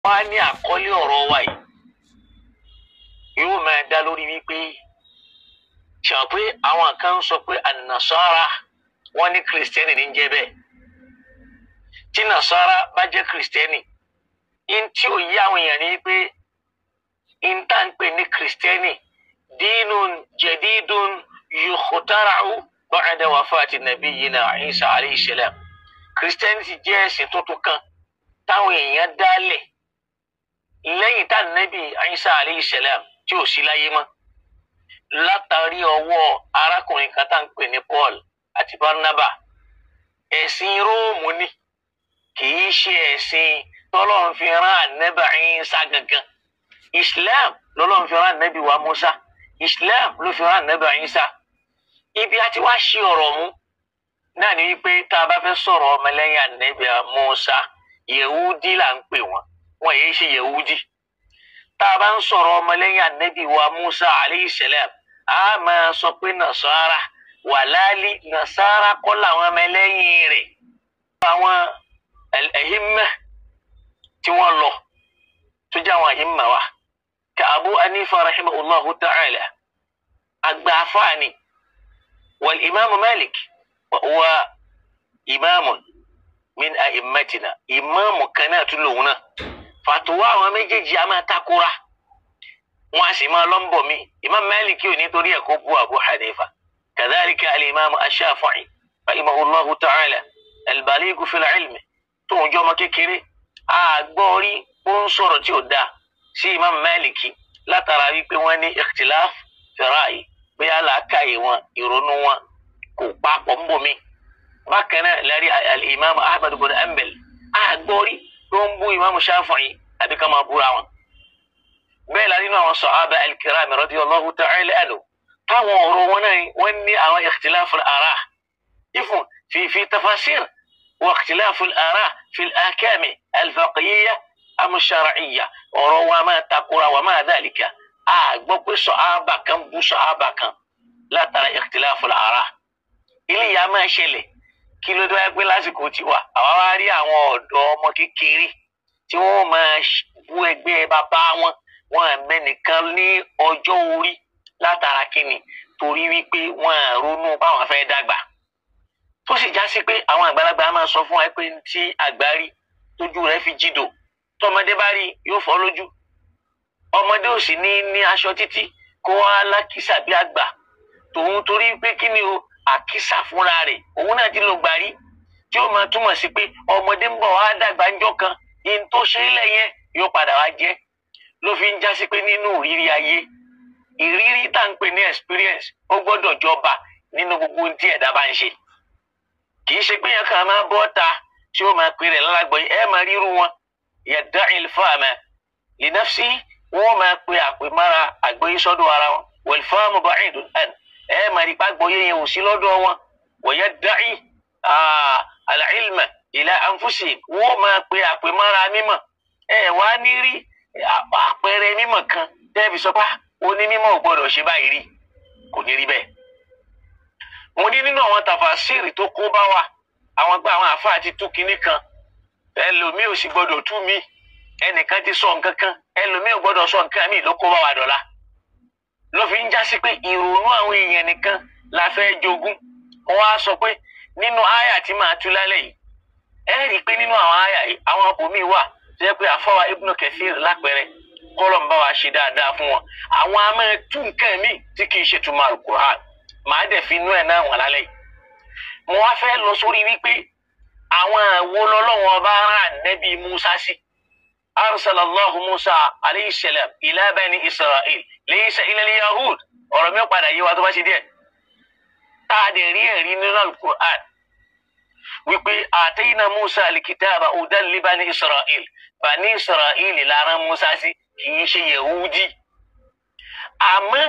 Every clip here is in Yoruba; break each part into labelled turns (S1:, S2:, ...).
S1: wá ní àkọlé ọ̀rọ̀ wa yìí yóò máa dá lórí wípé ṣe pé àwọn kan sọ pé an-Nasara wọ́n ní kìrìsìtẹ́nì ní jẹ́ bẹ́ẹ̀ tí Nasara bá jẹ́ kìrìsìtẹ́nì in tí ò yí àwọn èèyàn ní pé in tá ń pè ní kìrìsìtẹ́nì dinun jadidun yukhtara'u ba'da wafati nabiyyina Isa alayhi salam kìrìsìtẹ́nì ti jẹ́ ẹ̀sìn tuntun kan táwọn èèyàn dálẹ̀ lẹ́yìn tá Nabi Isa alayhi salam tí ò sí láyé mọ́ látàrí ọwọ́ arákùnrin kan tá ń pè ní Paul àti Barnaba ẹ̀sìn Róòmù ni kì í ṣe ẹ̀sìn tọ́lọ́run fi rán Ànábì Isa gangan Islam lọ́lọ́run fi rán Ànábì wa Musa Islam ló fi rán Ànábì Isa ibi àti wá ṣe ọ̀rọ̀ mú náà ni wípé tá a bá fẹ́ sọ̀rọ̀ ọmọlẹ́yìn Ànábì Musa Yehudi là ń pè wọ́n wọ́n yìí ṣe Yehudi tá a bá ń sọ̀rọ̀ ọmọlẹ́yìn Ànábì wa Musa alayhi salam a máa sọ pé Nasara wàlálí Nasara kọ́ làwọn ọmọlẹ́yìn rẹ̀ àwọn al-ahimma tí wọ́n lọ tó jẹ́ àwọn ahimma wa ka Abu Hanifa rahimahullahu ta'ala àgbà àfáàní wal Imam Malik wa imamun min a'immatina imamu kan náà tún lòun náà fàtúwà àwọn méjèèjì a máa takora wọn a sì máa lọ́nbọ̀ mi Imam Malik ò nítorí ẹ̀kọ́ bu Abu Hanifa kadhalika al-Imam ash-Shafi'i rahimahullahu ta'ala al-baligh fil ilmi tó ń jọmọ kékeré àgbọ̀ rí ó ń sọ̀rọ̀ tí ó dáa sí Imam Malik látara wípé wọ́n ní ikhtilaf fi ra'yi bí alákàyè wọn ìrònú wọn kò papọ̀ ń bò mí bákan náà lárí al-Imam Ahmad ibn Hanbal àgbọ̀ rí tó ń bú Imam Shafi'i àbí ká máa búra wọn bẹ́ẹ̀ lárí nínú àwọn sahaba al-kiram radiyallahu ta'ala anhu táwọn ọ̀rọ̀ wọn náà wọ́n ní àwọn ikhtilaf al-ara' ifun fi tafasir wa ikhtilaf al-ara' fi al-ahkam al-fiqhiyya am ash-shar'iyya ọ̀rọ̀ wa máa takora wa máa dhalika àgbọ̀ pé sahaba kan bú sahaba kan látara ikhtilaf al-ara' ilé ya máa ṣẹlẹ̀ kí ló dé pé lásìkò tiwa àwa wá rí àwọn ọ̀dọ́ ọmọ kékeré tí wọ́n máa bú ẹgbẹ́ bàbá wọn mẹ́nìkan ní ọjọ́ orí látara kíni torí wípé wọ́n ronú báwọn fẹ́ dàgbà tó sì já sí pé àwọn àgbàlagbà máa sọ fún wa pé tí àgbà rí tójú rẹ̀ fi jìdò tọmọdé bá rí yóò fọ́ lójú ọmọdé ò sì ní aṣọ títí kó wá lákìsà bí àgbà tòun torí pé kíni o àkísà fúnra rẹ̀ òun náà ti lọ gbàrí tí ó máa túmọ̀ sí pé ọmọdé ń bọ̀ wá dàgbà ńjọ́ kan in tó ṣe é lẹ́yìn yóò padà wá jẹ́ ló fi ń já sí pé nínú ìrírí ayé ìrírí tá ń pè ní experience ó gbọ́dọ̀ jọba nínú gbogbo ohun tí ẹ̀dá bá ń ṣe kì í ṣe pé yẹn kàn máa bọ́ ta tí ó máa pè rẹ̀ lálágbọ̀ yìí ẹ máa ríru wọn yadda'i al-fahma li nafsi wọ́n máa pe àpèmára àgbọ́yé sọ́dọ̀ ara wọn wal-fahmu ba'idun an ẹ máa rí pàgbọ́yé yẹn ò sí lọ́dọ̀ wọn wa yadda'i al-ilma ila anfusihim wọ́n máa pe àpèmára mímọ̀ ẹ wá ní rí àpẹẹrẹ mímọ̀ kan tẹ́ẹ̀bì sọ pé onímọ̀ ò gbọ́dọ̀ ṣe báyìí rí kò ní rí bẹ́ẹ̀. mo ní nínú àwọn tàfàṣírì tó kó bá wa àwọn gba àwọn àfáà ti tú kinní kan ẹlòmíì ò sì gbọ́dọ̀ tú mi ẹnìkan ti sọ nǹkan kan ẹlòmíì ò gbọ́dọ̀ sọ nǹkan mi ló kó bá wa dọ̀la ló fi ń já sí pé ìrònú àwọn èèyàn nìkan la fẹ́ jogún wọ́n á sọ pé nínú àyà tí màá tú lálẹ́ yìí ẹ rí i pé nínú àwọn àyà yìí àwọn ọkùnrin wà tó yẹ pé àfọwà Ibn Kathir lápẹẹrẹ kọlọ̀ ń bá wa ṣe dáadáa fún wọn àwọn a máa tú nǹkan míì tí kì í ṣe túmọ̀ Al-Qur'an màá dẹ̀ fi inú ẹ̀ náà wọ̀n lálẹ́ yìí mo wá fẹ́ lọ sórí wípé àwọn àwo lọ́lọ́wọ́n bá rán Ànábì Musa sí arsalallahu Musa alayhi salam ila bani Isra'il laysa ila al-yahud ọ̀rọ̀ mi ò padà yé wa tó bá ṣe díẹ̀ tá a dẹ̀ rí ẹ̀rí nínú Al-Qur'an wípé àtẹ́yìnà Musa al-kitaba hudan li bani Isra'il bani Isra'il lára Musa sí kì í ṣe Yehudi àmọ́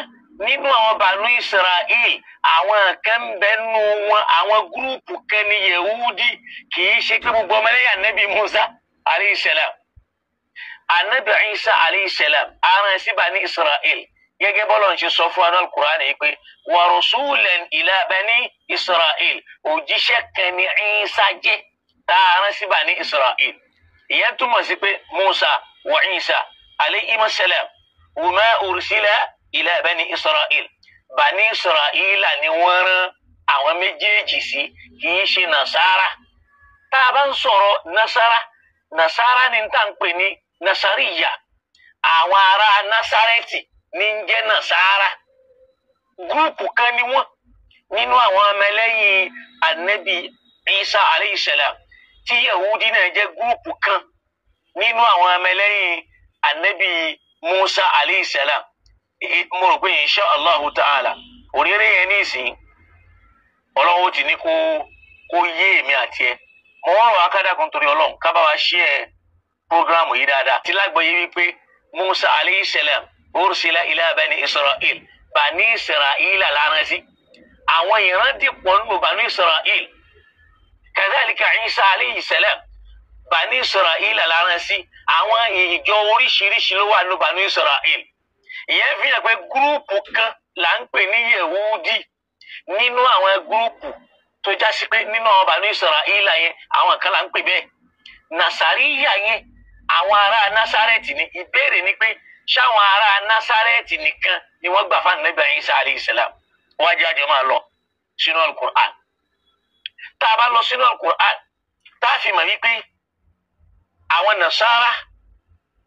S1: nínú àwọn bani Isra'il àwọn kan bẹnu wọn àwọn gúrùpù kan ní Yehudi kì í ṣe pé gbogbo ọmọlẹ́yìn Ànábì Musa alayhi salam Ànábì Isa alayhi salam aran sí bani Isra'il gẹ́gẹ́ bọ́lọ̀ ń ṣe sọ fún anal Qur'an yìí pé wa rasulan ila bani Isra'il òjíṣẹ́ kan ní Isa jẹ́ tá a rán sí bani Isra'il ìyẹn túmọ̀ sí pé Musa وعيسى عليهما السلام وما أرسل إلى بني إسرائيل بني إسرائيل نور àwọn méjèèjì sí kì í ṣe nasara tá a bá ń sọ̀rọ̀ nasara ni tá à ń pè ní nasariya àwọn ará nasareti ní ń jẹ́ nasara gúrùpù kan ni wọ́n nínú àwọn ọmọlẹ́yìn anabi Isa alayhi salam tí yahudi náà jẹ́ gúrùpù kan nínú àwọn ọmọlẹ́yìn anabi Musa alayhi salam mo rò pé insha Allahu ta'ala òrìrì yẹn ní ìsìn ọlọ́run ti ní kó yé èmi àti ẹ mo wọ́n rọ akádàkùn torí ọlọ́run ká bá wa ṣe ẹ prógrámù yìí dáadáa tí lágbàáyé wípé Musa alayhi salam ursila ila bani Israel bani Israel lára sí àwọn ìran dìpọ̀ nínú bani Israel kadhalika Isa alayhi salam bani Israel lára sí àwọn ìjọ oríṣiríṣi ló wà nínú bani Israel ìyẹn fi hàn pé gúrúùpù kan là ń pè ní Yehudi nínú àwọn gúrúùpù tó já sí pé nínú àwọn bani Israel yẹn àwọn kan là ń pè bẹ́ẹ̀ Nasariya yẹn àwọn ará Nasareti ní ìbéèrè ni pé ṣáwọn ará Nasareti nìkan ni wọ́n gbà fún Ànábì Isa alayhi salam wọ́n jáde máa lọ sínú al-Qur'an tá a bá lọ sínú al-Qur'an tá a fi mọ̀ wípé àwọn Nasara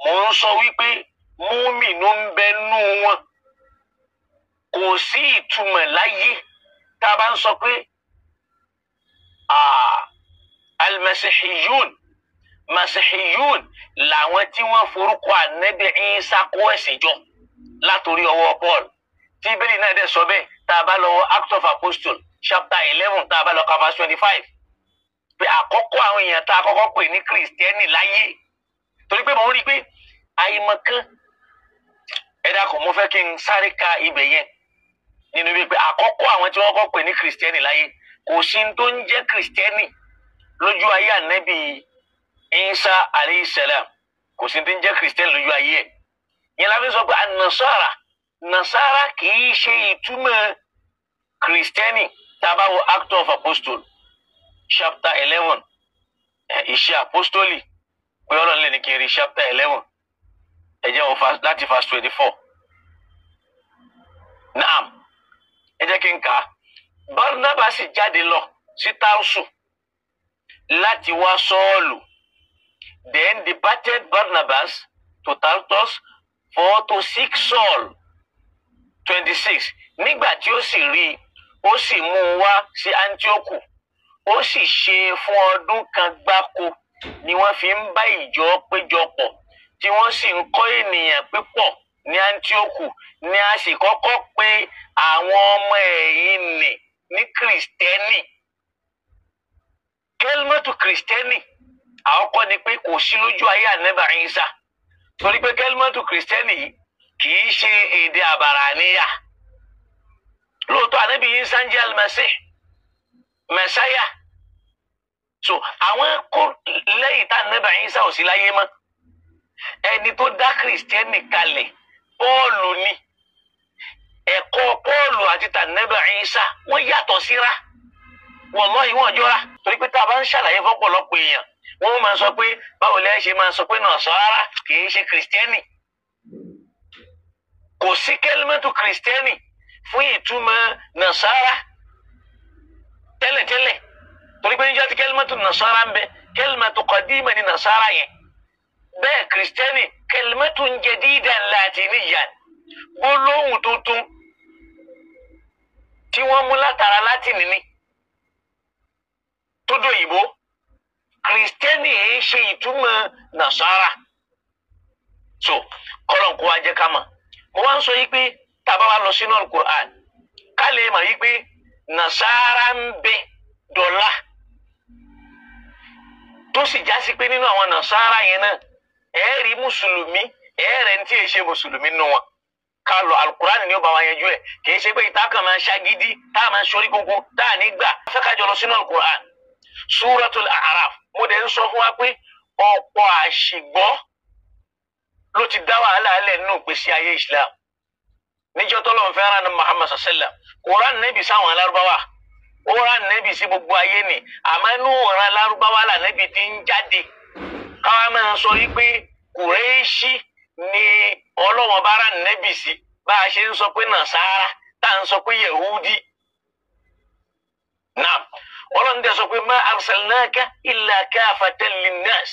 S1: mò ń sọ wípé múmìnú ń bẹ nú wọn kò sí ìtumọ̀ láyé tá a bá ń sọ pé al-Masihiyun Masihiyun làwọn tí wọ́n forúkọ Ànábì Isa kó ẹ̀sìn jọ látòrí ọwọ́ Paul tí bẹ́ẹ̀ náà dẹ̀ sọ bẹ́ẹ̀ tá a bá lọ Acts of Apostles chapter 11 tá a bá lọ ka verse 25 pé àkọ́kọ́ àwọn èèyàn tá a kọ́kọ́ pè ní Kristẹni láyé torí pé mo rí i pé àìmọ̀kan ẹ̀dá kan mo fẹ́ kí n sáré ka ibẹ̀ yẹn nínú wípé àkọ́kọ́ àwọn tí wọ́n kọ́ pè ní Kristẹni láyé kò sí tó ń jẹ́ Kristẹni lójú ayé Ànábì Isa alayhi salam kò sí tó ń jẹ́ Kristẹni lójú ayé ẹ̀ yẹn la fi sọ pé Nasara kì í ṣe ìtumọ̀ Kristẹni tá a bá wo Acts of Apostles chapter 11 Iṣẹ́ Apostoli pé Ọlọ́run lè ní kí n rí chapter 11 ẹ jẹ́ wọ́n láti verse 24 naam ẹ jẹ́ kí n kà á Barnabas jáde lọ sí Tarsu láti wá Sọ́ọ̀lù then departed Barnabas to Tarsus for to seek Saul 26 nígbà tí ó sì rí ó sì mú un wá sí Antioku ó sì ṣe fún ọdún kan gbáko ni wọ́n fi ń bá ìjọ péjọpọ̀ tí wọ́n sì ń kọ́ ènìyàn púpọ̀ ní Antioku ni a sì kọ́kọ́ pè àwọn ọmọ ẹ̀yìn ní Kristẹni kẹlmọ́tù Kristẹni àkọ́kọ́ ni pé kò sí lójú ayé Ànábì Isa torí pé kẹlmọ́tù Kristẹni yìí kì í ṣe èdè àbàràníyà lóòótọ́ Ànábì Isa ń jẹ́ al-Masih Mẹsáyà so àwọn kó lẹ́yìn tá Ànábì Isa ò sí láyé mọ́ ẹni tó dá Kristẹni kalẹ̀ Pọ́ọ̀lù ni ẹ̀kọ́ Pọ́ọ̀lù àti tànẹ́bì Isa wọ́n yàtọ̀ síra wallahi wọ́n jọra torí pé tá a bá ń ṣàlàyé fọ́pọ̀lọpọ̀ èèyàn wọ́n máa sọ pé báwo lẹ́ ṣe máa sọ pé Nasara kì í ṣe Kristẹni kò sí kẹlmẹ́tù Kristẹni fún ìtumọ̀ Nasara tẹ́lẹ̀tẹ́lẹ̀ torí pé níjọ́ tí kẹlmẹ́tù Nasara ń bẹ kẹlmẹ́tù qadima ni Nasara yẹn bẹ́ẹ̀ Kristẹni kẹlmẹ́tù jadidan latiniyan gbólóhùn tuntun tí wọ́n mú látara Látìnì ni tó dòyìnbó Kristẹni èyí ṣe ìtumọ̀ Nasara so kọ́lọ̀ kó wa jẹ́ ká mọ̀ mo wá ń sọ yí pé tàbá wa lọ sínú al-Qur'an ká lè mọ̀ yí pé Nasara ń bẹ dọ̀la tó sì já sí pé nínú àwọn Nasara yẹn náà ẹ̀ẹ́rì mùsùlùmí ẹ̀ẹ́rẹ̀ ń tí ì ṣe mùsùlùmí nù wọn ká lọ al-Qur'an ni ó bá wa yanjú ẹ̀ kì í ṣe pé ìta kan máa ń ṣagídí tá a máa ń ṣorí gbogbo tá a ní gbà fẹ́ ká jọ lọ sínú al-Qur'an Suratul A'raf mo dẹ̀ ń sọ fún wa pé ọ̀pọ̀ àṣìgbọ́ ló ti dá wàhálà alẹ́ nínú ìgbésí ayé Islam níjọ́ tó lọ́n fẹ́ràn ní Muhammad sallam kò rán nẹ́bì sáwọn alárúbáwá ó rán nẹ́bì sí gbogbo ayé ni àmọ́ inú ọ̀ràn alárúbáwá là nẹ́bì ti ń jáde káwá máa sọ wípé Kùrẹ́ṣì ni Ọlọ́run bá rán nẹ́bì sí bá a ṣe ń sọ pé Nàsárà tá à ń sọ pé Yehudi. Naam, Ọlọ́run dẹ̀ sọ pé ma arsalnaka illa kafatan linnas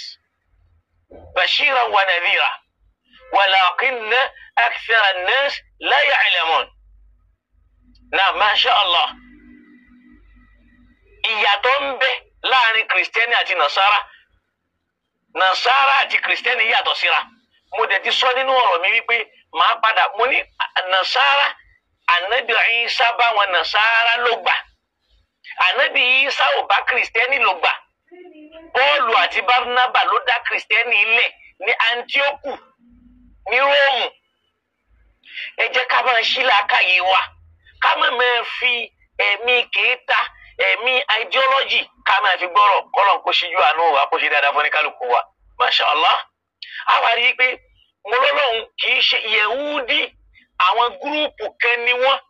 S1: bashiran wa nadhira walakinna akthara an-nas la ya'lamun. Naam, masha Allah. Ìyàtọ̀ ń bẹ láàrin Kristẹni àti Nàsárà. Nàsárà àti Kristẹni yàtọ̀ síra. Mo dẹ̀ ti sọ nínú ọ̀rọ̀ mi wípé màá padà mo ní Nàsárà Ànábì Ìsá bá wọn Nàsárà ló gbà. Ànábì Ìsá ò bá Kristẹni ló gbà. Pọ́ọ̀lù àti Báránábà ló dá Kristẹni ilẹ̀ ní Antioku ní Róòmù. Ẹ jẹ́ ká máa ṣí làákàyè wa. Ká má máa fi ẹ̀mí kèéta ẹ̀mí ideology ká máa fi gbọ́rọ̀ kọ́lọ̀ kó ṣíjú àánú wa kó ṣe dáadáa fún ní kálukú wa. Masha Allah. A wá rí i pé mo lọ́lọ́run kì í ṣe Yehudi àwọn gúrúùpù kan ni wọ́n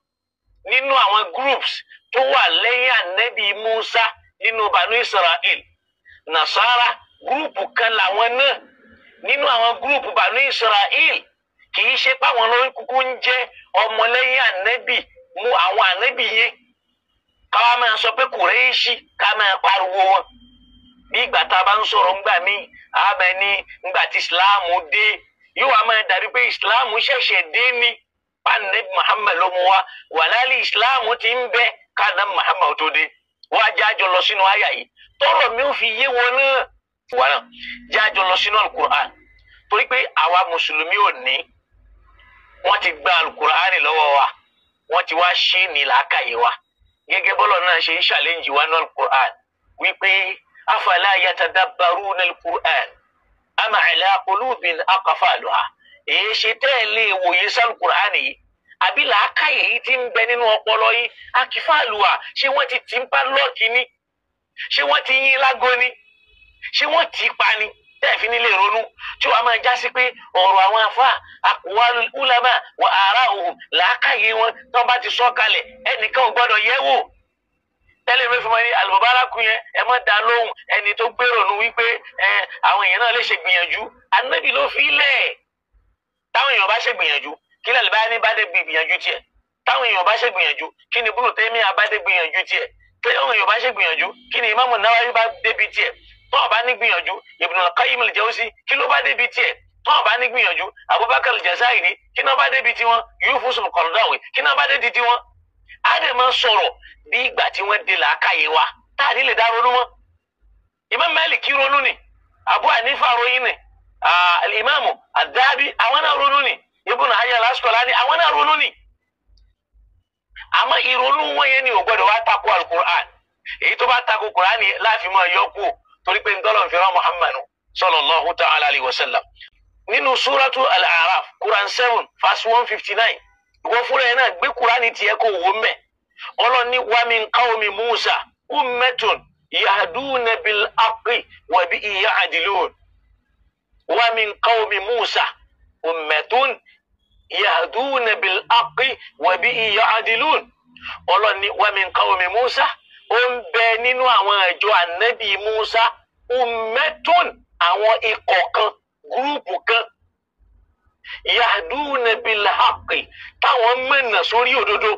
S1: nínú àwọn groups tó wà lẹ́yìn Ànábì Musa nínú Banu Israel. Nasara gúrúùpù kan làwọn náà nínú àwọn gúrúùpù Banu Israel. Kì í ṣe pé àwọn ló kúkú ń jẹ́ ọmọlẹ́yìn Ànábì mú àwọn Ànábì yẹn. Ká máa sọ pé Kùrẹ́ṣì ká máa pariwo wọn. Bí ìgbà tá a bá ń sọ̀rọ̀ ńgbà míì àbẹ̀ ní ńgbà tí Ìsìláàmù dé yóò wá máa dàbí pé Ìsìláàmù ṣẹ̀ṣẹ̀ dé ní Ànábì Muhammad ló mú wa wàlálì Ìsìláàmù ti ń bẹ káàdà Muhammad tó dé. Wá jájọ lọ sínú àyà yìí tọ́rọ̀ mi ò fi yé wọn náà. Wà náà jájọ lọ sínú Al-Qur'an torí pé àwa mùsùlùmí ò ní wọ́n ti gba Al-Qur'an lọ́wọ́ wa wọ́n ti wá ṣe ní làákàyè wa. Gẹ́gẹ́ bọ́lọ̀ náà ṣe ń ṣàlẹ́ǹjì wa ní Al-Qur'an wípé afala yatadabbaruna al-Qur'an am ala qulubin aqfaluha. Èyí ṣe tẹ́lẹ̀ wòye sí Al-Qur'an yìí àbí làákàyè yìí ti ń bẹ nínú ọpọlọ yìí akífàlùwà ṣé wọ́n ti tì ń pa lọ́ọ̀kì ni ṣé wọ́n ti yín lágbo ni ṣé wọ́n ti pa ni tẹ́ẹ̀fín nílé ronú tí wàá máa já sí pé ọ̀rọ̀ àwọn afá aqwalul ulama wa ara'uhum làákàyè wọn tí wọ́n bá ti sọ kalẹ̀ ẹnìkan ò gbọ́dọ̀ yẹ̀ wò. Tẹ́lẹ̀ mi fi mọ́ ní Al-Mubarak yẹn ẹ má dá lóhùn ẹni tó gbèrò nu wípé àwọn èèyàn náà lè ṣe gbìyànjú Ànábì ló fi lẹ̀. Táwọn èèyàn bá ṣe gbìyànjú kí lè bá ní bá dé gbìyànjú tiẹ̀. Táwọn èèyàn bá ṣe gbìyànjú kí ni Ibn Taymiyyah bá dé gbìyànjú tiẹ̀. Táwọn èèyàn bá ṣe gbìyànjú kí ni Imam Nawawi bá débi tiẹ̀. Tọ́ọ̀ bá ní gbìyànjú Ibn al-Qayyim al-Jawzi kí ló bá débi tiẹ̀. Tọ́ọ̀ bá ní gbìyànjú Abubakar al-Jazairi kí náà bá débi tiwọn Yusuf al-Qaradawi kí náà bá débi tiwọn. Á dẹ̀ máa sọ̀rọ̀ bí ìgbà tí wọ́n dé làákàyè wa tá a nílè dá ronú mọ́. Imam Malik kí ronú ni Abu Hanifa ròyìn ni al-Imam ad-Dhahabi àwọn náà ronú ni Ibn Hajar al-Asqalani àwọn náà ronú ni. Àmọ́ ìrònú wọn yẹn ni ò gbọ́dọ̀ wá tako Al-Qur'an. Èyí tó bá tako Qur'an ni láàfin máa yọ kú torí pé ntọ́lọ̀ fi rán Muhammadu sallallahu ta'ala alayhi wa sallam. Nínú Suratu Al-A'raf Quran 7 verse 159 ìwọ fúnra ẹ̀ náà gbé Qur'an tiẹ̀ kó wò mẹ́. Ọlọ́ni wa min qawmi Musa ummatun yahduna bil haqqi wa bihi ya'dilun. Wa min qawmi Musa ummatun yahduna bil haqqi wa bihi ya'dilun. Ọlọ́ni wa min qawmi Musa ó ń bẹ nínú àwọn ìjọ Ànábì Musa ummatun àwọn ikọ̀ kan gúrúùpù kan yahduna bil haqqi táwọn mẹ́nà sórí òdodo.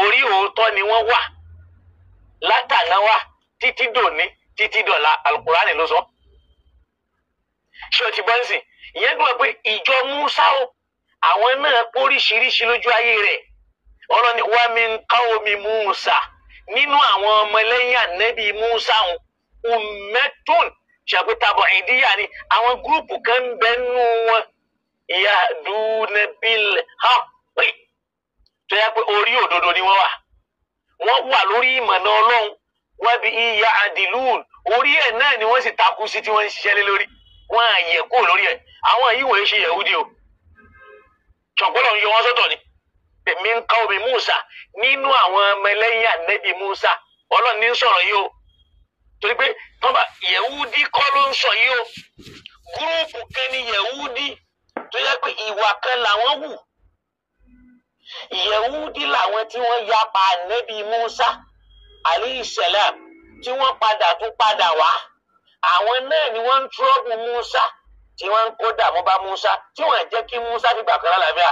S1: Orí òótọ́ ni wọ́n wà látàná wá títí dòní títí dọ̀la Al-Qur'ani ló sọ. Ṣé o ti bọ́ nsìn? Ìyẹn gbọ́dọ̀ pé ìjọ Musa o àwọn náà póríṣiríṣi lójú ayé rẹ̀. Ọlọ́ni wa min qawmi Musa nínú àwọn ọmọlẹ́yìn Ànábì Musa ummatun ṣàpètàbọ̀ ìdíyà ni àwọn gúrùpù kan ń bẹ nínú wọn yahduna bil haqqi tó yẹ pé orí òdodo ni wọ́n wà lórí ìmọ̀nà Ọlọ́run wa bihi ya'dilun orí ẹ̀ náà ni wọ́n sì takú sí tí wọ́n ń ṣiṣẹ́ lé lórí wọ́n á yẹ kó lórí ẹ̀ àwọn yìí wọ́n ṣe Yahudi o ṣọ̀gbọ́dọ̀ ń yọ wọ́n sọ́tọ̀ ni min qawmi Musa nínú àwọn ọmọlẹ́yìn Ànábì Musa Ọlọ́run ní sọ̀rọ̀ yìí o torí pé tọ́ba Yahudi kọ́ ló ń sọ yìí o gúrúùpù kan ní Yahudi tó yẹ pé ìwà kan làwọn wù Yahudi làwọn tí wọ́n yapa Ànábì Musa alayhi salam tí wọ́n padà tún padà wá àwọn náà ni wọ́n ń trọ́bù Musa tí wọ́n ń kó dààmú bá Musa tí wọ́n jẹ́ kí Musa ti gbà kan lálàáfíà.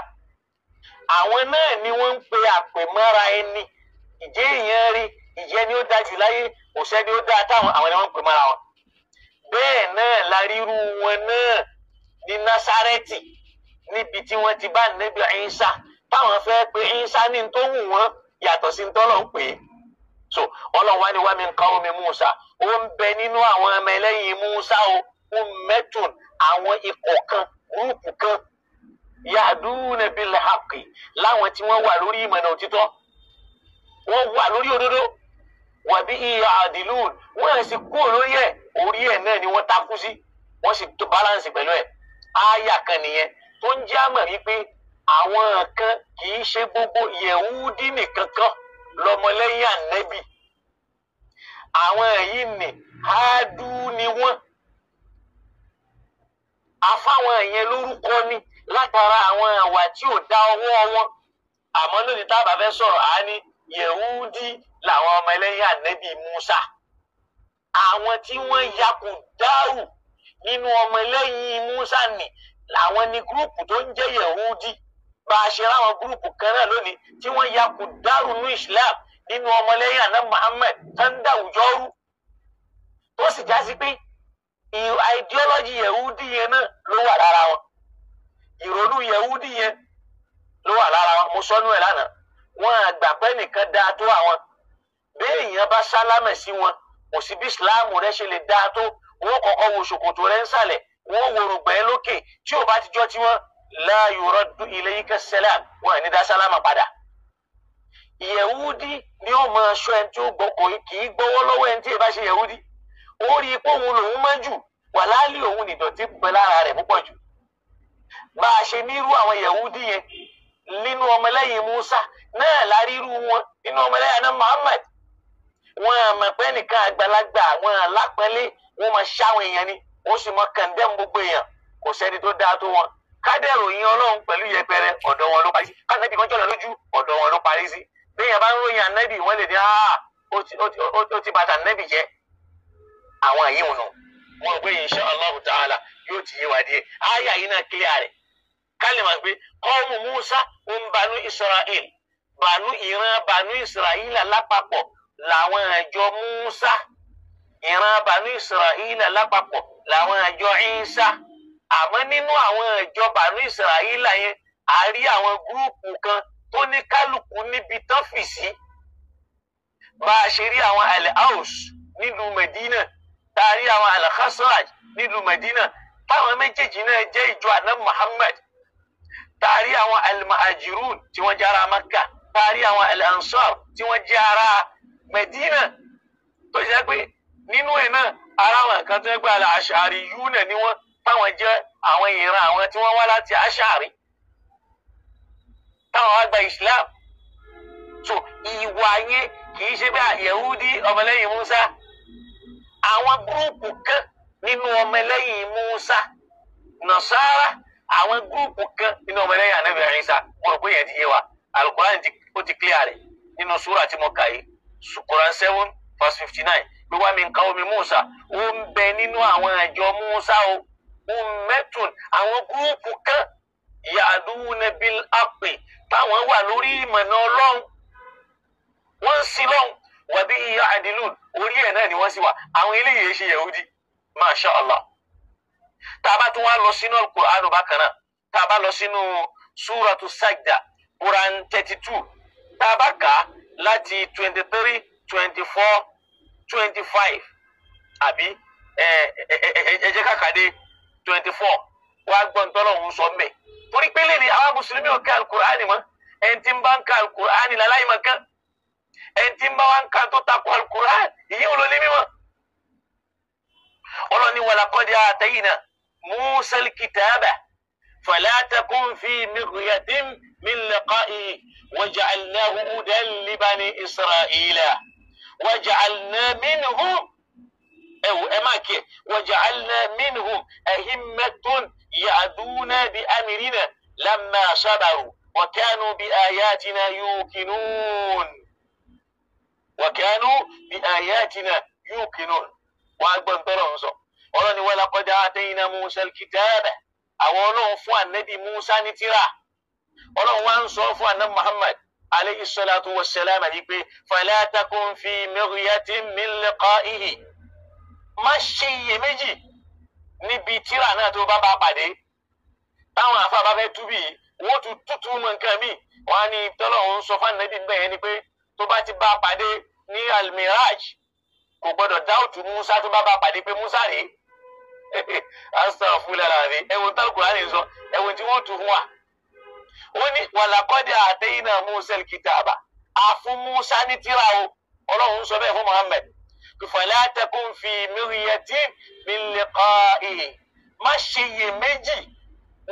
S1: Àwọn náà ni wọ́n ń pe àpèmọ́ra ẹni ìjẹ́ ìyẹn rí ìjẹ́ ni ó dá jù láyé kò sẹ́ni ó dá táwọn àwọn ni wọ́n ń pè mọ́ra wọn. Bẹ́ẹ̀ náà la ríru wọn náà ní Násárẹ́tì níbi tí wọ́n ti bá Nábì Ìsá táwọn fẹ́ pe Ìsá ní tó wù wọ́n yàtọ̀ sí tọ́lọ̀ ń pè é. So Ọlọ́run wá ní wa min qawmi Musa ó ń bẹ nínú àwọn ọmọ ẹlẹ́yìn Musa o ummatun àwọn ikọ̀ kan gúrùpù kan yahduna bil haqqi láwọn tí wọ́n wà lórí ìmọ̀nà òtítọ́ wọ́n wà lórí òdodo wa bihi ya'dilun wọ́n sì kú lórí ẹ̀ orí ẹ̀ náà ni wọ́n takú sí wọ́n sì tó balance pẹ̀lú ẹ̀. Áyà kan nìyẹn tó ń jẹ́ àmọ̀ wípé àwọn kan kì í ṣe gbogbo Yẹ̀húdí nìkan kan lọ́mọlẹ́yìn Ànábì. Àwọn yìí ni Hádù ni wọ́n. Afáwọn yẹn lórúkọ ni látara àwọn àwà tí ò dá ọwọ́ wọn. Àmọ́ lónìí tá a bá fẹ́ sọ̀rọ̀ á ní Yẹ̀húdí làwọn ọmọ ẹlẹ́yìn Ànábì Musa. Àwọn tí wọ́n yakù dárù nínú ọmọ ẹlẹ́yìn Musa ni làwọn ní gúrùpù tó ń jẹ́ Yẹ̀húdí. Bá a ṣe ráwọn gúrùpù kan náà lónìí tí wọ́n yakù dárù ní Islam nínú ọmọ ẹlẹ́yìn àná Muhammad tó ń dá àwùjọ rú. Tó sì já sí pé ideology Yẹ̀húdí yẹn náà ló wà lára wọn. Ìrònú Yẹ̀húdí yẹn ló wà lára wọn. Mo sọnù ẹ̀ lánàá. Wọ́n àgbà pé nìkan dáa tó àwọn. Bẹ́ẹ̀ èèyàn bá sálámẹ̀ sí wọn kò sí bí Islam rẹ ṣe lè dáa tó wọ́n kọ́kọ́ wo ṣòkòtò rẹ̀ ń sàlẹ̀ wọ́n wo rògbẹ́ lókè tí ò bá ti jọ́ tí wọ́n la yuraddu ilayka salam wọn ní dá sálámà padà. Yẹ̀húdí ni ó máa ṣọ́ ẹni tí ó gbọ́ kì í gbọ́wọ́ lọ́wọ́ ẹni tí ì bá ṣe Yẹ̀húdí. Ó rí i pé òun lòun máa jù wà láàlì òun nìdọ̀tí pẹ́ lára rẹ̀ púpọ̀ jù. Bá a ṣe nírú àwọn Yẹ̀húdí yẹn nínú ọmọlẹ́yìn Musa náà la rírú wọn nínú ọmọlẹ́yìn náà Muhammad. Wọn àmọ̀ pé nìkan àgbàlagbà wọn àlápẹ́lẹ́ wọn máa ṣáwọn èèyàn ni ó sì mọ kàndẹ́mù gbogbo èèyàn kò sẹ́ni tó dáa tó wọn. Kádẹ́rò yín Ọlọ́run pẹ̀lú yẹpẹrẹ ọ̀dọ̀ wọn ló parí sí. Kánẹ́bí kan jọ̀lọ̀ lójú ọ̀dọ̀ wọn ló parí sí. Béèyàn bá ń ròyìn ànábì wọ́n lè ní ó ti bàtà ànábì jẹ́. Àwọn àyè wọn nù wọn rò pé insha Allahu ta'ala yóò ti yé wa díẹ̀. Áyà yìí náà kílíà rẹ̀ kálí máa gbé qawmu Musa ń Banu Israel ìran Banu Israel lápapọ̀ làwọn àjọ Musa ìran Banu Israel lápapọ̀ làwọn àjọ Ìsá. Àmọ́ nínú àwọn ìjọ Banu Israel yẹn a rí àwọn gúrùpù kan tó ní kálukú níbi tán fì sí. Bá a ṣe rí àwọn Al-Aws nílùú Medina tá a rí àwọn Al-Khazraj nílùú Medina táwọn méjèèjì náà jẹ́ ìjọ àná Muhammad. Tá a rí àwọn Al-Muhajirun tí wọ́n jẹ́ ará Makka tá a rí àwọn Al-Ansar tí wọ́n jẹ́ ará Medina. Tó jẹ́ pé nínú ẹ̀ náà ara wọn kan tó ń gbé Al-Ashariyun ni wọ́n táwọn jẹ́ àwọn ìran àwọn tí wọ́n wá láti Ashari táwọn wá gba Islam. So ìwà yẹn kì í ṣe bí Yẹ̀húdí ọmọlẹ́yìn Musa. Àwọn gúrùpù kan nínú ọmọlẹ́yìn Musa Nasara àwọn gúrùpù kan nínú ọmọlẹ́yìn Ànábì Ìsá mo rò pé yẹn ti yé wa. Al-Qur'an ó ti clear rẹ̀ nínú súrà tí mo kà yìí Quran 7 verse 59 pé wa min qawmi Musa ó ń bẹ nínú àwọn àjọ Musa o ummatun àwọn gúrùpù kan yahduna bil haqqi táwọn wà lórí ìmọ̀nà Ọlọ́run wọ́n ń sin lọ́hùn wa bihi ya'dilun orí ẹ̀ náà ni wọ́n sì wà. Àwọn eléyìí ṣe Yẹ̀húdí masha Allah. Tá a bá tún wá lọ sínú Al-Qur'an bákan náà tá a bá lọ sínú Suratu Sajda Quran 32 tá a bá kà á láti 23 24 25 àbí ẹ jẹ́ ká kà dé 24 wàá gbọ́ ntọ́lọ́hún sọ mbẹ́. Torí pé lẹ́ni àwọn mùsùlùmí ò ká Al-Qur'ani mọ́ ẹni tí ń bá ń ka Al-Qur'ani láláì máa kán ẹni tí ń bá wá ń ka tó takò Al-Qur'ani ìyẹn ò lọ ní mímọ́. Ọlọ́ni wa laqad atayna Musa al-kitaba fala takun fi miryatin min liqa'ihi waja'alnahu hudan li bani Isra'ila waja'alna minhum وجعلنا منهم أئمة يهدون بأمرنا لما صبروا وكانوا بآياتنا يوقنون وأكبر طرف ọlọ́ni wa laqad atayna Musa al-kitaba àwọn ọlọ́run fún ànábì Musa ní tírà ọlọ́run wá ń sọ fún ànábì Muhammad alayhi salatu wa salam wípé fala takun fi miryatin min liqa'ihi má ṣe iyèméjì níbi tírà náà tó bá pàdé táwọn àfa bá fẹ́ túbí wọ́n tún tútù mọ nǹkan mi wọ́n á ní tọ́lọ́run sọ fún ànábì bẹ́ẹ̀ ni pé tó bá ti bá pàdé ní al-Miraj kò gbọdọ̀ dáùtù Musa tó bá pàdé pé Musa rèé astaghfirullah rèé ẹ̀wọ̀n tálùkùrá rèé sọ ẹ̀wọ̀n tí wọ́n tù fún wa. wọ́n ní walaqad atayna Musa al-kitaba àfún Musa ní tírà o ọlọ́run sọ bẹ́ẹ̀ fún Muhammad fala takun fi miryatin min liqa'ihi má ṣe iyèméjì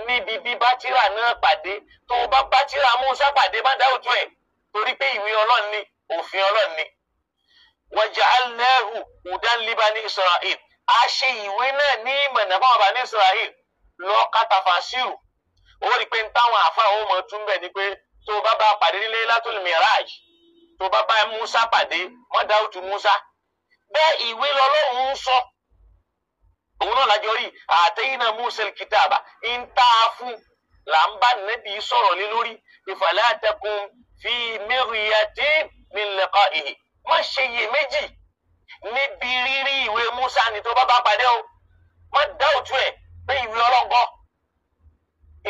S1: níbi bíbá tírà náà pàdé tó o bá bá tírà Musa pàdé má dáwùtú ẹ̀ torí pé ìwé ọlọ́run ni òfin ọlọ́run ni. waja'alnahu hudan li bani Isra'il a ṣe ìwé náà ní ìmọ̀nà fún Bani Isra'il lọ kátàfàṣírù ó rí pé táwọn àfáà ó mọ̀ tún bẹ̀ ni pé tó o bá bá pàdé ní Laylatul Miraj tó o bá bá Musa pàdé má dáwùtú Musa bẹ́ẹ̀ ìwé lọ́lọ́run ń sọ òun náà lájọ rí atayna Musa al-kitaba ń tá a fún là ń bá nẹ́bí sọ̀rọ̀ lé lórí fala takun fi miryatin min liqa'ihi má ṣe iyèméjì níbi rírí ìwé Musa ni tó bá pàdé o má dáwùtú ẹ̀ pé ìwé ọlọ́ngọ́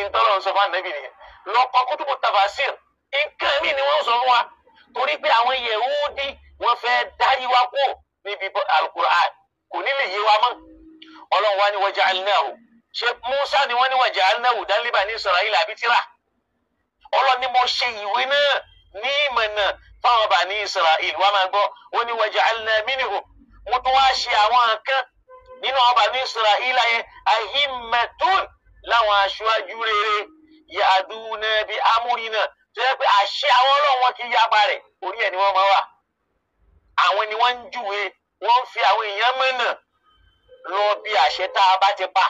S1: ìtọ́lọ́run sọ fún ànẹ́bí nìyẹn lọ́kọ́ kutubu tafasir nǹkan mi ni wọ́n sọ fún wa torí pé àwọn Yehudi wọ́n fẹ́ dárí wa kú níbi al-Qur'an kò ní lè yé wa mọ́ ọlọ́run wá ní waja'alnahu ṣe Musa ni wọ́n ní waja'alnahu hudan li bani Isra'il àbí tírà ọlọ́run ni mo ṣe ìwé náà ní ìmọ̀nà fáwọn Bani Isra'il wá máa gbọ́ wọ́n ní waja'alna minhum mo tún wá ṣe àwọn kan nínú àwọn Bani Isra'il ayẹ ahimmatun láwọn aṣáájú rere ya'duna bi amrina tó yẹ pé àṣẹ àwọn ọlọ́run wọn kì í yapa rẹ̀ orí ẹ̀ ni wọ́n máa wà àwọn ni wọ́n ń júwe wọ́n ń fi àwọn èèyàn mọ̀nà lọ bí àṣẹ tá a bá ti pa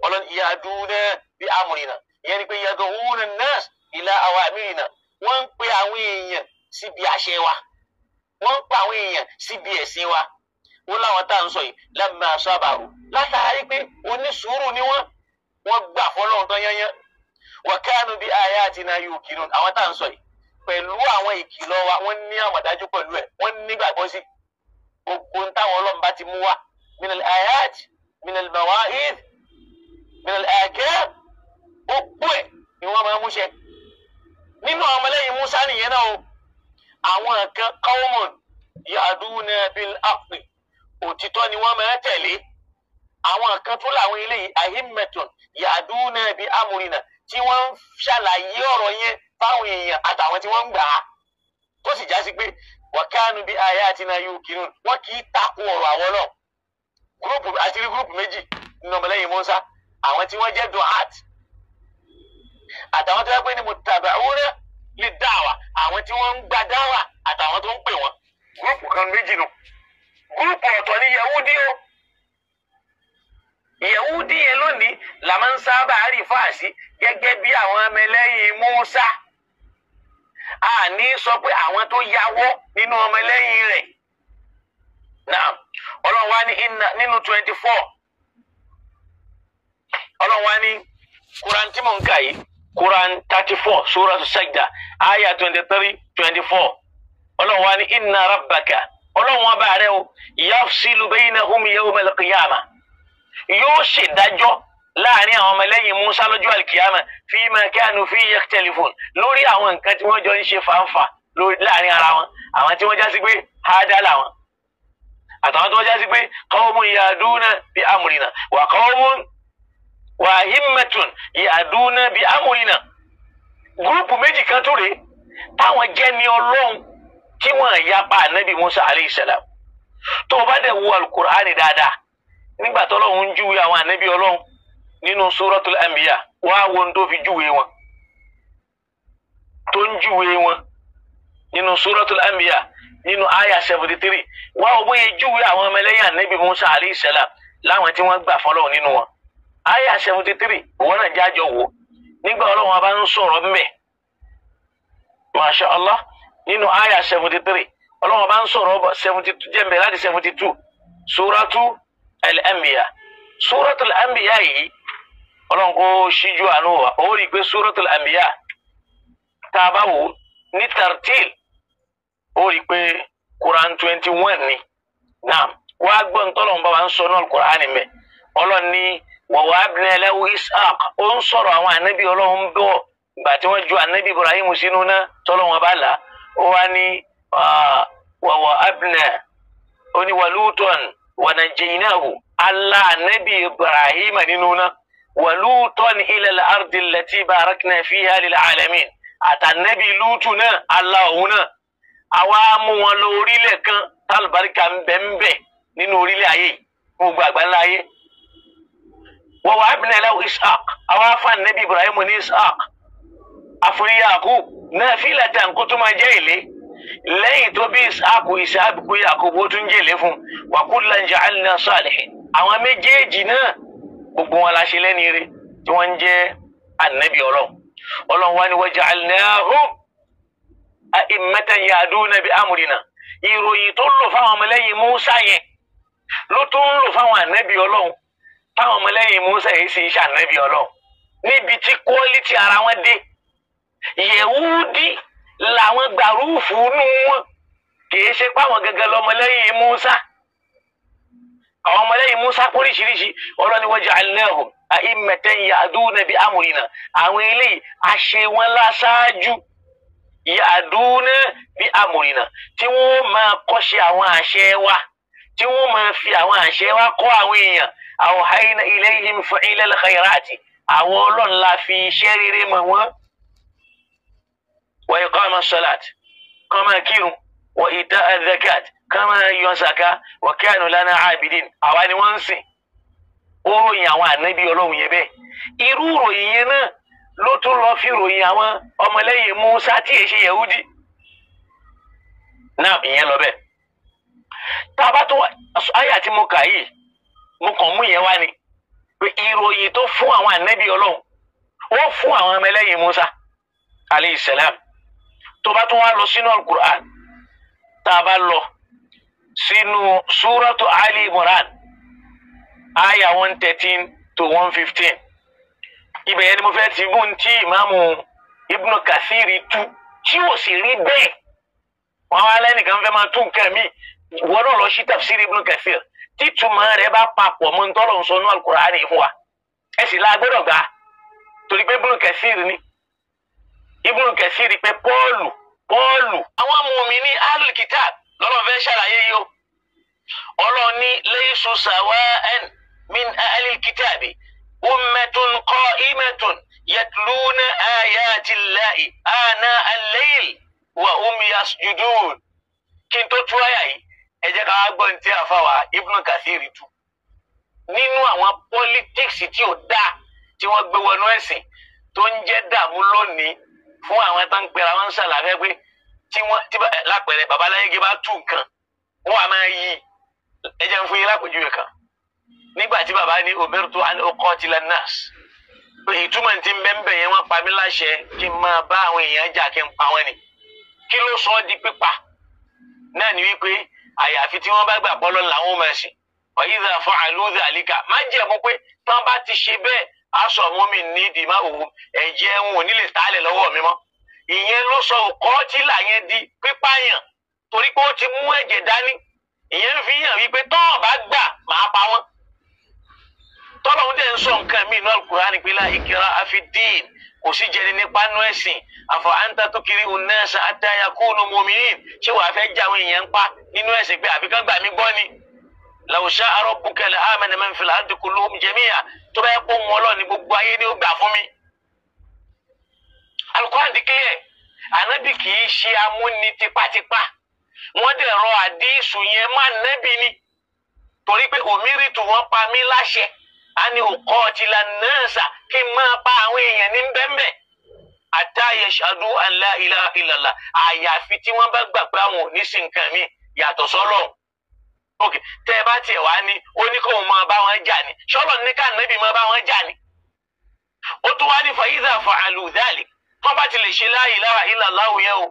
S1: ọlọ́run ya'duna bi amrina ìyẹn ni pé yad'una an-nas ila awamirina wọ́n ń pe àwọn èèyàn síbi àṣẹ wa wọ́n ń pa àwọn èèyàn síbi ẹ̀sìn wa wọ́n láwọn tá à ń sọ yìí lamma sabaru látàrí pé onísùúrù ni wọ́n gbà fọlọ́run tán yányán wa kanu bi ayatina yuqinun àwọn tá à ń sọ yìí pẹ̀lú àwọn ìkìlọ̀ wa wọ́n ní àmọ̀dájú pẹ̀lú ẹ̀ wọ́n nígbàgbọ́ sí gbogbo táwọn ọlọ́run bá ti mú wa min al-ayat min al-mawa'id min al-ahkam gbogbo ẹ̀ ni wọ́n máa mú ṣẹ nínú àwọn ọmọlẹ́yìn Musa nìyẹn náà o àwọn kan qawmun ya'duna bil haqqi òtítọ́ ni wọ́n máa tẹ̀lé àwọn kan tó làwọn eléyìí ahimmatun ya'duna bi amrina tí wọ́n ń ṣàlàyé ọ̀rọ̀ yẹn fáwọn èèyàn àtàwọn tí wọ́n ń gbà á tó sì já sí pé wa kanu bi ayatina yuqinun wọ́n kì í takò ọ̀rọ̀ àwọn náà gúrùpù àti rí gúrùpù méjì nínú ọmọlẹ́yìn Musa àwọn tí wọ́n jẹ́ du'at àtàwọn tó yẹ pé ní muttabi'una lid-da'wa àwọn tí wọ́n ń gba dáwà àtàwọn tó ń pè wọ́n gúrùpù kan méjì nù gúrùpù ọ̀tọ̀ ní Yahudi o Yahudi yẹn lónìí la máa ń sábà rí fáàsì gẹ́gẹ́ bí àwọn ọmọlẹ́yìn Musa a ní sọ pé àwọn tó yáwọ́ nínú ọmọlẹ́yìn rẹ̀ náà ọlọ́run wá ní nínú 24 ọlọ́run wá ní Quran tí mò ń kà yìí Quran 34 Suratu Sajda aya 23-24 ọlọ́run wá ní inna rabbaka ọlọ́run wá bá rẹ̀ o yafsilu baynahum yawmal qiyamah yóò ṣèdájọ́ láàrin àwọn ọmọlẹ́yìn Musa lọ́jọ́ alkiyama fima kanu fi yakhtalifun lórí àwọn nǹkan tí wọ́n jọ ń ṣe fàǹfà láàrin ara wọn àwọn tí wọ́n já sí pé hádá làwọn àtàwọn tí wọ́n já sí pé qawmun ya'duna bi amrina wa qawmun wa himmatun ya'duna bi amrina gúrùpù méjì kan tó rèé táwọn jẹ́ ní ọlọ́run tí wọ́n yapa ànábì Musa alayhi salam tó o bá dẹ̀ wo alukur'ani dáadáa nígbà tó Ọlọ́run ń júwe àwọn ànábì Ọlọ́run nínú Suratul Anbiya wá wo tó fi júwe wọn tó ń júwe wọn nínú Suratul Anbiya nínú aya 73 wá wo bóyá júwe àwọn ọmọlẹ́yìn ànábì Musa alayhi salam láwọn tí wọ́n gbà fọ́lọ́run nínú wọn aya 73 wọn náà jájọ wò nígbà Ọlọ́run bá ń sọ̀rọ̀ mbẹ̀ Masha Allah nínú aya 73 Ọlọ́run bá ń sọ̀rọ̀ 72 jẹ́mbẹ̀ láti 72 Suratu al-anbiya suratul anbiya yìí ọlọ́run kó ṣíjú àánú wa ó rí i pé suratul anbiya tá a bá wò ní tartil ó rí i pé Quran 21 ni naam wàá gbọ́ ntọ́lọ́run bá wa ń sọ náà Quran mẹ́ ọlọ́run ní wa wahabna lahu Ishaq ó ń sọ̀rọ̀ àwọn ànábì ọlọ́run bọ̀ gbà tí wọ́n ju ànábì Ibrahim sínú náà tọ́lọ́run bá là ó wá ní wa wahabna ó ní wa Lutan wa najjaynahu Allah ànábì Ibrahim nínú náà wa Lutan ila al-ardi allati barakna fiha lil alamin àtànábì Lutu náà Allah òun náà àwa mú wọn lọ orílẹ̀ kan tálùbáríkà ń bẹ nínú orílẹ̀ ayé gbogbo àgbáńlá ayé. wa wahabna lahu Ishaq àwa fún ànábì Ibrahim ní Ishaq àfúrí Yakub nafilatan kó tó máa jẹ́ èlé lẹ́yìn tó bí Ishaq kú Yakub ó tún jẹ́ èlé fún wa kullan ja'alna salihin àwọn méjèèjì náà gbogbo wọn la ṣe lẹ́ni ire tí wọ́n ń jẹ́ ànábì ọlọ́run wá ní wa ja'alnahum a'immatan yahduna bi amrina ìròyìn tó ń lò fáwọn ọmọlẹ́yìn Musa yẹn ló tó ń lò fáwọn ànábì ọlọ́run táwọn ọmọlẹ́yìn Musa yìí sì ṣe ànábì ọlọ́run níbi tí quality ara wọn dé Yehudi làwọn gbàrúfù nù wọn kìí ṣe páwọn gẹ́gẹ́ lọmọlẹ́yìn Musa àwọn ọmọlẹ́yìn Musa oríṣiríṣi ọlọ́ni wa ja'alnahum a'immatan yahduna bi amrina àwọn eléyìí àṣẹ wọn láṣáájú yahduna bi amrina tí wọ́n máa kọ́ṣe àwọn àṣẹ wa tí wọ́n máa fi àwọn àṣẹ wa kọ́ àwọn èèyàn awhayna ilayhim fi'lal khayrati àwọn ọlọ́run la fi iṣẹ́ rere mọ̀ wọ́n wa iqamas salat kama kírun wa ita'a zakat kama yọ zaka wa kanu lana abidin àwa ni wọ́n ń sìn ó ròyìn àwọn ànábì ọlọ́run yẹn bẹ́ẹ̀ irú ròyìn yẹn náà ló tún lọ fi ròyìn àwọn ọmọlẹ́yìn Musa tí èṣe Yehudi náà ìyẹn lọ bẹ́ẹ̀ tá a bá tó àyà tí mo kà yìí mo kàn mú yẹn wá ni pé ìròyìn tó fún àwọn ànábì ọlọ́run ó fún àwọn ọmọlẹ́yìn Musa alayhi salam tó bá tún wá lọ sínú al-Qur'an tá a bá lọ sínú suratu Ali Imran aya 113 to 115 ibẹ̀ yẹn ni mo fẹ́ ti mú tí ìmáàmù Ibn Kathiri tú tí ò sì rí bẹ́ẹ̀ wọn wá lẹ́nìkan fẹ́ máa tún nǹkan mi wọ́n náà lọ sí tafsir Ibn Kathir títúmọ̀ rẹ̀ bá papọ̀ mọ́ ntọ́lọ̀ ń sọ ní al-Qur'an fún wa ẹ sì la gbọ́dọ̀ gbà torí pé Ibn Kathir ni Ibn Kathir pé Pọ́ọ̀lù àwọn mùmínì ahlul kitab lọ́lọ́ fẹ́ ṣàlàyé yìí o ọlọ́ni laysu sawa'an min ahlil kitabi ummatun qa'imatun yatluna ayati llahi ana al-layl wa hum yasjudun kí n tó tú àyà yìí ẹ jẹ́ ká gbọ́ ní tí a fà wá Ibn Kathir tú nínú àwọn politics tí ò dáa tí wọ́n gbé wọnú ẹ̀sìn tó ń jẹ́ dààmú lónìí fún àwọn tó ń pera wọn ṣàlàyé pé tí lápẹẹrẹ babaláyége bá tú nǹkan wọn a máa yí ẹ jẹ́ ń fún yín lápèjúwe kan nígbà tí bàbá ní umirtu an uqatila an-nas pé ìtumọ̀ tí ń bẹ́ẹ̀ yẹn wọ́n pa mí láṣẹ kí n máa bá àwọn èèyàn jà kí n pa wọ́n ni kí ló sọ ọ́ di pípa náà ni wípé àyàfi tí wọ́n bá gbà bọ́lọ́ làwọn máa ṣe wa idha fa'alu dhalika má jẹ́ mú pé tán bá ti ṣe bẹ́ẹ̀ aṣọ mọ́mì ní ìdìmá òun ẹ̀jẹ̀ wọn ò ní lè tààlẹ̀ lọ́wọ́ mi mọ́ ìyẹn ló sọ qatila yẹn di pípààyàn torí pé ó ti mú ẹ̀jẹ̀ dání ìyẹn fi hàn wípé tọ́ọ̀ bá gbà máa pa wọ́n tọ́lọ́hún dẹ̀ ń sọ nǹkan mí náà Al-Qur'ani pé la ikraha fi ddin kò sí jẹni nípa nú ẹ̀sìn afa anta tukrihu nnasa hatta yakunu mu'minin ṣé wàá fẹ́ jáwé èèyàn ń pa nínú ẹ̀sìn pé àbíkán gbà mí gbọ́ ni law sha'a rabbuka la amana man fil ardi kulluhum jami'a tó bá yẹ kó wọn lọ ní gbogbo ayé ni ó gbà fún mi. Al-Qur'an di clear ànábì kì í ṣe amúni tipátipá wọ́n dẹ̀ rọ àdísù yẹn má nẹ́bí ni torí pé umiritu wọ́n pa mí láṣẹ a ní uqatila an-nasa kí n máa pa àwọn èèyàn ní bẹ́ẹ̀bẹ́ hatta yashhadu an la ilaha illallah àyàfi tí wọ́n bá gbà pé àwọn ò ní sí nǹkan mi yàtọ̀ sọ́lọ́run. ok tẹ́ ẹ bá tiẹ̀ wá ní ó ní kóun máa bá wọn jà ní ṣọ́lọ́ ní ká nẹ́bí máa bá wọn jà ní. ó tún wá ní fa idha fa'alu dhalik tó bá ti lè ṣe la ilaha illallah yẹn o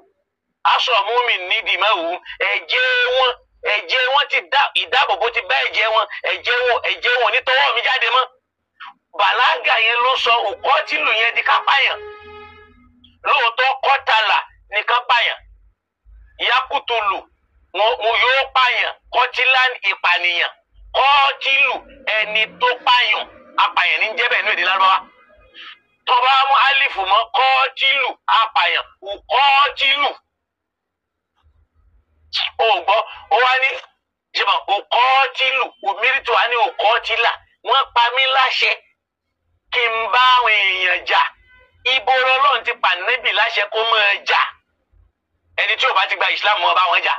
S1: aṣọ múmi nídìí máa wù ẹ̀jẹ̀ wọn ẹ̀jẹ̀ wọn ti ìdáàbòbò ti bá ẹ̀jẹ̀ wọn ò ní tọwọ́ mi jáde mọ́. Bàlágà yẹn ló sọ òkọ́tìlù yẹn di kápáyàn. Lóòótọ́ kọ́tàlà ní kápáyàn. Yakutulu mo yóò pààyàn, kọ́tìlá ìpànìyàn, kọ́tìlù ẹni tó pààyàn, apààyàn ní jẹ́bẹ̀ ní èdè Lárúbáwá. Tọ́ba mú alifu mọ́ kọ́tìlù apààyàn, òkọ́tìlù. Ó gbọ́ ó wá ní jẹ́mọ̀ òkọ́tìlù òmírìtò wá ní òkọ́tìlà. Wọ́n pa mí láṣẹ kí n bá àwọn èèyàn jà. Ibo Ọlọ́run ti pa Nábì láṣẹ kó máa jà. Ẹni tí ò bá ti gba ìsìlámù wọn bá wọn jà.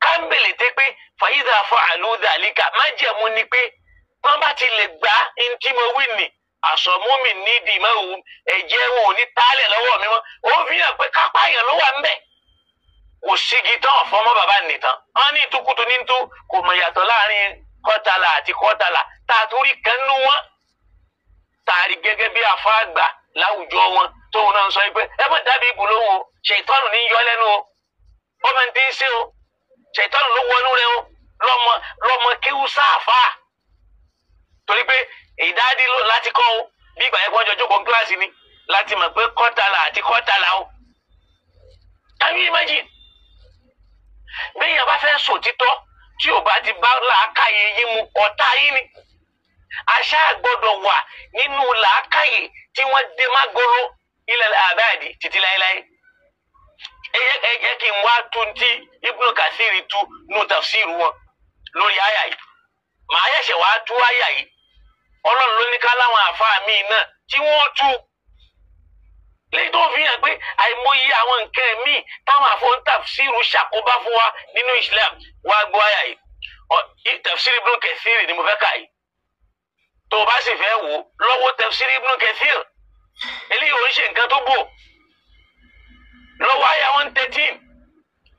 S1: Kámbèlè tẹ́ pé fàyídà fún àlùdàlíkà májẹ̀mú ni pé wọ́n bá ti lè gbá ntí mo wí nì àsọmúmi nídìí mọ́ òun ẹ̀jẹ̀ wọn ò ní tálẹ̀ lọ́wọ́ mi mọ́. Ó fi hàn pé kápá yẹn ló wà ńbẹ̀. Kò sígi tán ọ̀fọ́mọ́ bàbá nìtàn. Wọ́n ní ìtukùtù ní ntú kò mọ̀ yàtọ̀ láàrin kọ́tàlà àti kọ́tàlà. Tààtúrí kan nú wọn. Tààrí gẹ́gẹ́ bí àfáàgbà láwùjọ wọn tóun náà ń sọ pé ẹ mọ̀ dábìí ibù lóhùn o ṣètọ́nù ní yọ lẹ́nu o ọmọ ní ti ń ṣe o ṣètọ́nù ló wọnú rẹ o lọ́mọ kíwú sáàfà torí pé ìdádí láti kọ́ o bí ìgbà yẹn kó ọjọ́ jókòó kíláàsì ni láti mọ̀ pé kọ́tàlà àti kọ́tàlà o. Can you imagine? Bẹ́ẹ̀ yẹn bá fẹ́ sòtítọ́ tí ò bá ti bá làákàyè yín mu ọ̀tá yín ni. Àṣà gbọ́dọ̀ wà nínú làákàyè tí wọ́n dé mágolo ilẹ̀ àbáàdì títí láéláé. Ẹ jẹ́ kí n wá tún tí Ibnu Kathiri tú nù tafsiru wọn lórí àyà yìí. Màá yẹ̀ṣẹ̀ wá tú àyà yìí. Ọlọ́run ló ní ká láwọn àfáà míì náà tí wọ́n tú. Lẹ́yìn tó fi hàn pé àìmọye àwọn nǹkan míì táwọn àfọ̀n tafsiru ṣàkóbá fún wa nínú Islam wá gbọ́ àyà yìí. Tafsir Ibnu Kathiri ni mo fẹ́ kà yìí. Tó o bá sì fẹ́ wò lọ́wọ́ tafsir Ibnu Kathir eléyìí ò ń ṣe nǹkan tó bò lọ́wọ́ àyà 113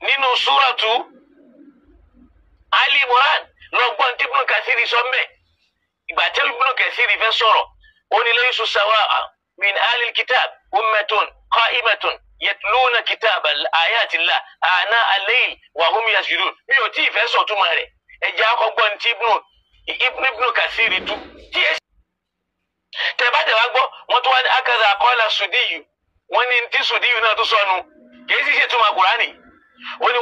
S1: nínú súratu Ali Imran lọ́gbọ́n tí Ibnu Kathir sọ mẹ́ ìgbà tí Ibnu Kathir fẹ́ sọ̀rọ̀ ó ní laysu sawa'a min ahlil kitab ummatun qa'imatun yatluna kitaba ayatillah ana al-layl wa hum yasjudun. Mi ò tí ì fẹ́ sọ̀túnmọ̀ rẹ̀ ẹ̀jẹ̀ akọgbọ́n tí Ibnu Kathir tú tí ẹ tẹ̀bá tẹ̀wá gbọ́ wọ́n tún wá ní akadà àkọọ́lá Sudiyu wọ́n ní tí Sudiyu náà tún sọnù kìí sì ṣe túmọ̀ Kùránì ó ní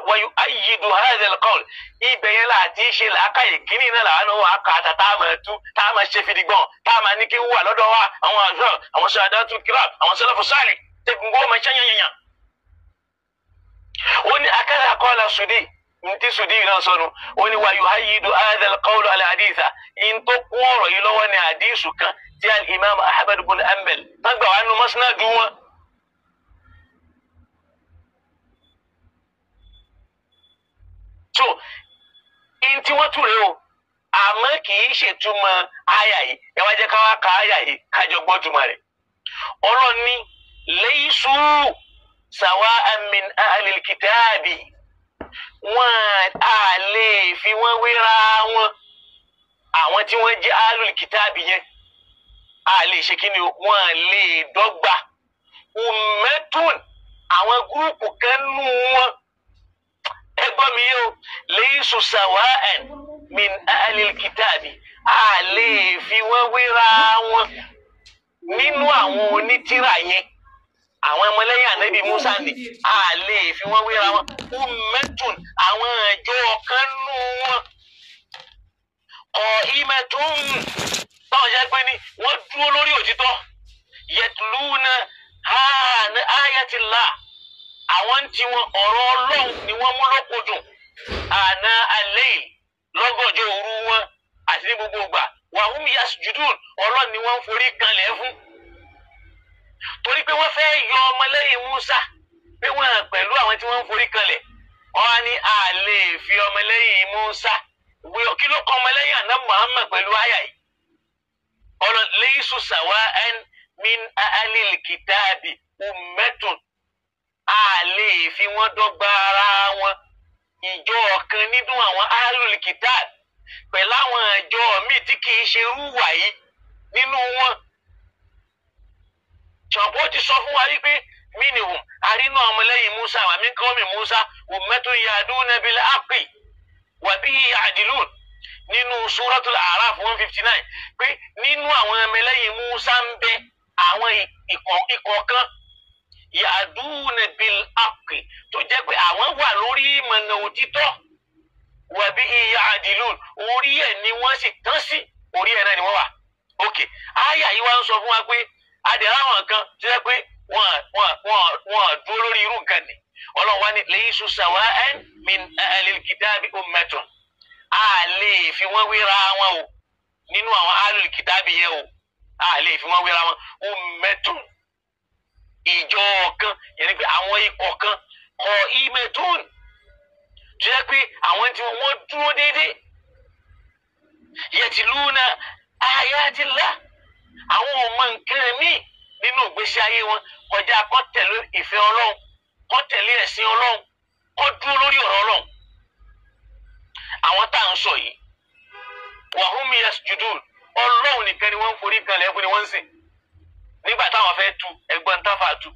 S1: wàyù ayyidu hadha al-qawl ibẹ̀ yẹn láti ṣe làákàyè kínní náà làwọn àwọn àkàtà tá a máa tú tá a máa ṣe fìdígbọ́n tá a máa ní kí wà lọ́dọ̀ wa àwọn àjọ àwọn sàdáàtú kiram àwọn salafu salih tẹ̀gbọ́n máa ṣe yànyànyàn ó ní akadà àkọọ́lá Sudiyu nti Sudiyu náà sọnù ó ní wàyù ayyidu hadha al-qawl al-haditha in tó kún ọ̀rọ̀ yìí lọ́wọ́ ní àdísù kan tí al-Imam Ahmad ibn Hanbal tágbà wà nù Musnadu wọn. So in tí wọ́n túre o àmọ́ kì í ṣètúmọ̀ àyà yìí ẹ wá jẹ́ ká wá ka àyà yìí kájọ gbọ́ túmọ̀ rẹ̀. Ọlọ́run ní laysu sawa'an min ahlil kitabi wọn a lè fi wọn wéra wọn àwọn tí wọ́n jẹ́ ahlul kitabi yẹn a lè ṣe kí ni wọn lè dọ́gba ummatun àwọn gúrùpù kan nù wọn ẹgbọ́n mi yóò laysu sawa'an min ahlil kitabi a lè fi wọn wéra wọn nínú àwọn onítìrà yẹn àwọn ọmọlẹ́yìn ànábì Musa ni a lè fi wọ́n wéra wọn ummatun àwọn àjọ kan nù wọn qa'imatun báwọn jẹ́ pé ní wọ́n dúró lórí òtítọ́ yatluna ayatillah àwọn tí wọn ọ̀rọ̀ Ọlọ́run ni wọ́n mú lọ́kọ̀ọ́dùn ana al-layl lọ́gọ́jọ́ òru wọn àti ní gbogbo ìgbà wa hum yasjudun Ọlọ́run ni wọ́n ń forí kanlẹ̀ fún. Torí pé wọ́n fẹ́ yọ ọmọlẹ́yìn Musa pé wọ́n pẹ̀lú àwọn tí wọ́n ń forí kanlẹ̀ wọ́n á ní a lè fi ọmọlẹ́yìn Musa wé kí ló kọ ọmọlẹ́yìn àná Muhammad pẹ̀lú àyà yìí. Ọlọ́run laysu sawa'an min ahlil kitabi ummatun a lè fi wọ́n dọ́gba ara wọn ìjọ kan nínú àwọn ahlul kitab pẹ̀lú àwọn ìjọ míì tí kì í ṣe rúwà yìí nínú wọn. Ṣọ̀pọ̀ ti sọ fún wa wípé minhum àrínú ọmọlẹ́yìn Musa wà mí kọ́ mi Musa ummatun yahduna bil haqqi wa bihi ya'dilun nínú suratul A'raf 159 pé nínú àwọn ọmọlẹ́yìn Musa ń bẹ àwọn ikọ̀ kan yahduna bil haqqi tó jẹ́ pé àwọn wà lórí ìmọ̀nà òtítọ́ wa bihi ya'dilun orí ẹ̀ ni wọ́n sì tán sí orí ẹ̀ náà ni wọ́n wà. ok àyà yìí wá ń sọ fún wa pé adìrẹ àwọn kan tó jẹ́ pé wọ́n dúró lórí irú nǹkan ni Ọlọ́run wá ní laysu sawa'an min ahlil kitabi ummatun a lè fi wọ́n wéra wọn o nínú àwọn ahlul kitabi yẹn o a lè fi wọ́n wéra wọn ummatun ìjọ kan yẹn ni pé àwọn ikọ̀ kan qa'imatun tó jẹ́ pé àwọn tí wọ́n dúró déédéé yatluna ayatillah àwọn ọmọ nǹkan míì nínú ìgbésí ayé wọn kọjá kó tẹ̀lé ìfẹ́ Ọlọ́run kó tẹ̀lé ẹ̀sìn Ọlọ́run kó dúró lórí ọ̀rọ̀ Ọlọ́run. àwọn tá à ń sọ yìí wa hum yasjudun Ọlọ́run nìkan ni wọ́n ń forí kalẹ̀ ẹ̀kú ni wọ́n ń sìn nígbà táwọn fẹ́ tu ẹgbọ́n táfà tu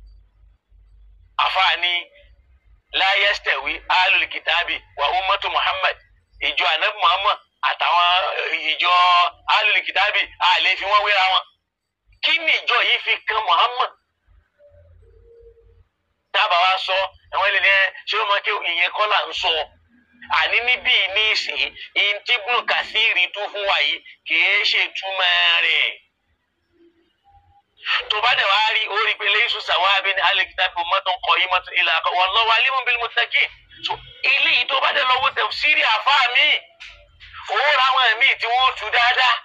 S1: àfààní la yastawi ahlul kitabi wa ummatu Muhammad ìjọ anabi Muhammad àtàwọn ìjọ ahlul kitabi a lè fi wọ́n wéra wọn. kí ni ìjọ yìí fi kan Muhammad dábàá wa sọ ẹ̀wọ̀n lè ní ṣé ó máa kí ìyẹn kọ́ là ń sọ àní níbí ní ìsìn ìntí Ibn Kathir tú fún wa yìí kìí ṣe túmọ̀ rẹ̀ tó bá dẹ̀ wá rí orí pé laysu sawa'an min ahlil kitabi ummatun qa'imatun illa wallahu alimun bil muttaqin so eléyìí tó bá dẹ̀ lọ́wọ́ tafsiri àfáà mi òun ra àwọn ẹ̀mí tí wọ́n tú dáadáa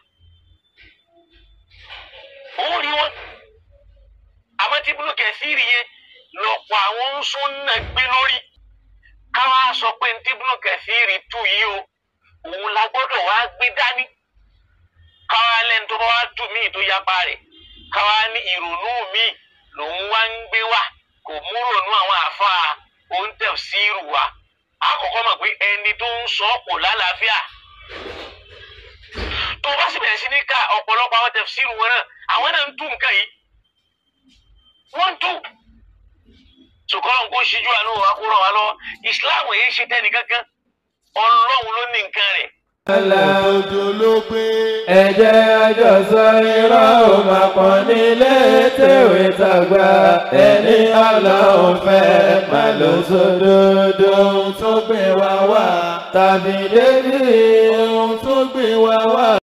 S1: òun rí wọn àmọ́ tí Ibn Kathir yẹn lọ́pọ̀ àwọn Sunnah gbé lórí káwá sọ pé tí Ibn Kathir tú yìí o òun la gbọ́dọ̀ wá gbé dání káwá lẹ́nu tó bá wá tú míì tó yapa rẹ̀ káwá ní ìrònú míì lòun wá ń gbé wá kò mú rònú àwọn àfáà òun tafsir wa àkọ́kọ́ mọ̀ pé ẹni tó ń sọ kò lálàáfíà tó bá sì bẹ̀rẹ̀ sí ní ká ọ̀pọ̀lọpọ̀ àwọn tafsir wọn náà àwọn náà ń tú nǹkan yìí wọ́n ń tú sòkòrò kó ṣíjú àánú wa kó ràn wá lọ́wọ́ Islam yìí ṣe tẹ́ni kankan Ọlọ́run ló ní nǹkan rẹ̀.
S2: Òjò ló gbé. Ẹ̀jẹ̀ àjọsọ irọ́ ò máa pọ̀ nílé tèwé tàgbà ẹni Ọlọ́run fẹ́ máa lọ sódodo. Ohun tó gbé wa wá tàbí débi ohun tó gbé wa wá.